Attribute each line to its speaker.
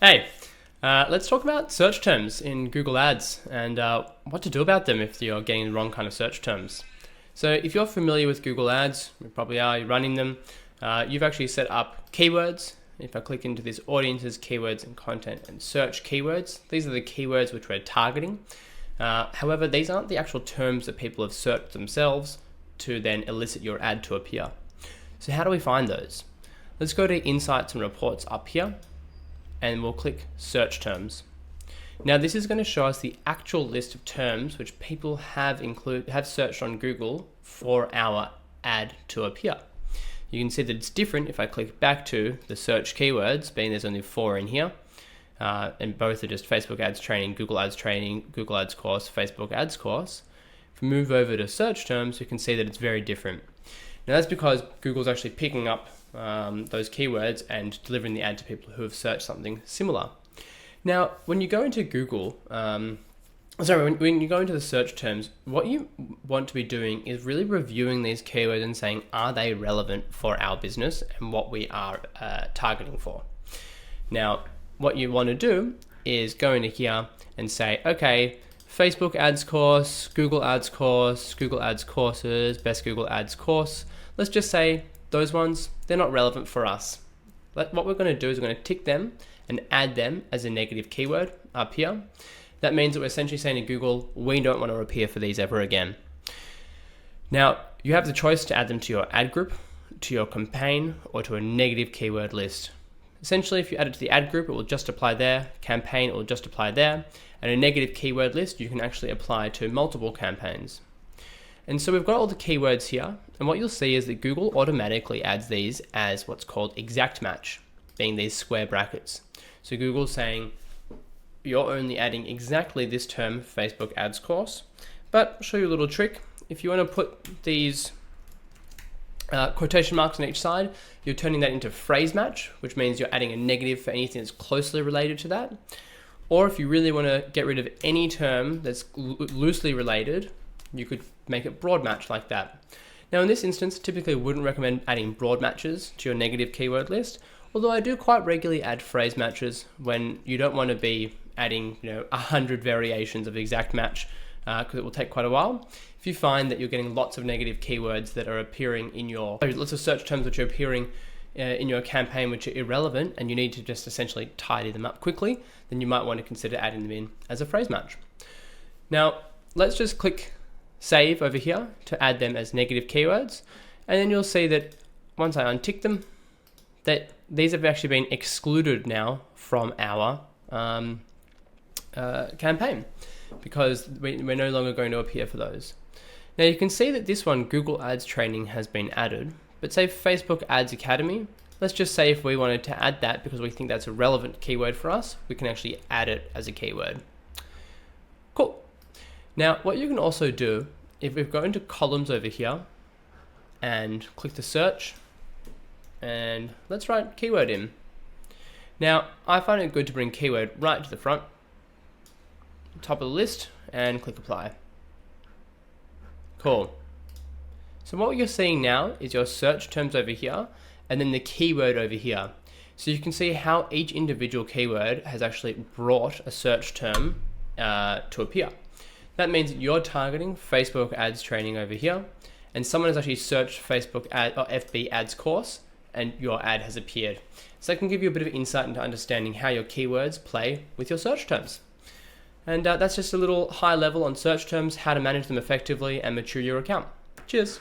Speaker 1: Hey, let's talk about search terms in Google Ads and what to do about them if you're getting the wrong kind of search terms. So if you're familiar with Google Ads, you probably are, you're running them, you've actually set up keywords. If I click into this audiences, keywords and content and search keywords, these are the keywords which we're targeting. However, these aren't the actual terms that people have searched themselves to then elicit your ad to appear. So how do we find those? Let's go to Insights and Reports up here, and we'll click Search Terms. Now this is going to show us the actual list of terms which people have searched on Google for our ad to appear. You can see that it's different if I click back to the search keywords, being there's only 4 in here, and both are just Facebook Ads Training, Google Ads Training, Google Ads Course, Facebook Ads Course. If we move over to search terms, you can see that it's very different. Now that's because Google's actually picking up those keywords and delivering the ad to people who have searched something similar. Now, when you go into Google, when you go into the search terms, what you want to be doing is really reviewing these keywords and saying, are they relevant for our business and what we are targeting for? Now, what you want to do is go into here and say, okay, Facebook Ads Course, Google Ads Course, Google Ads Courses, Best Google Ads Course. Let's just say those ones, they're not relevant for us. What we're going to do is we're going to tick them and add them as a negative keyword up here. That means that we're essentially saying to Google, we don't want to appear for these ever again. Now, you have the choice to add them to your ad group, to your campaign, or to a negative keyword list. Essentially, if you add it to the ad group, it will just apply there. Campaign, it will just apply there. And a negative keyword list, you can actually apply to multiple campaigns. And so we've got all the keywords here. And what you'll see is that Google automatically adds these as what's called exact match, being these square brackets. So Google's saying, you're only adding exactly this term, Facebook Ads Course. But I'll show you a little trick. If you want to put these quotation marks on each side, you're turning that into phrase match, which means you're adding a negative for anything that's closely related to that. Or if you really want to get rid of any term that's loosely related, you could make it broad match like that. Now in this instance, typically I wouldn't recommend adding broad matches to your negative keyword list, although I do quite regularly add phrase matches when you don't want to be adding 100 variations of exact match, because it will take quite a while. If you find that you're getting lots of negative keywords that are appearing in lots of search terms which are appearing in your campaign which are irrelevant and you need to just essentially tidy them up quickly, then you might want to consider adding them in as a phrase match. Now, let's just click Save over here to add them as negative keywords, and then you'll see that once I untick them, that these have actually been excluded now from our campaign, because we're no longer going to appear for those. Now you can see that this one, Google Ads Training, has been added, but say Facebook Ads Academy, let's just say if we wanted to add that because we think that's a relevant keyword for us, we can actually add it as a keyword. Cool. Now what you can also do, if we go into columns over here and click the search, and let's write keyword in. Now I find it good to bring keyword right to the front, top of the list, and click apply. Cool. So what you're seeing now is your search terms over here and then the keyword over here. So you can see how each individual keyword has actually brought a search term to appear. That means that you're targeting Facebook Ads Training over here, and someone has actually searched Facebook ad or FB Ads Course, and your ad has appeared. So that can give you a bit of insight into understanding how your keywords play with your search terms. And that's just a little high level on search terms, how to manage them effectively and mature your account. Cheers.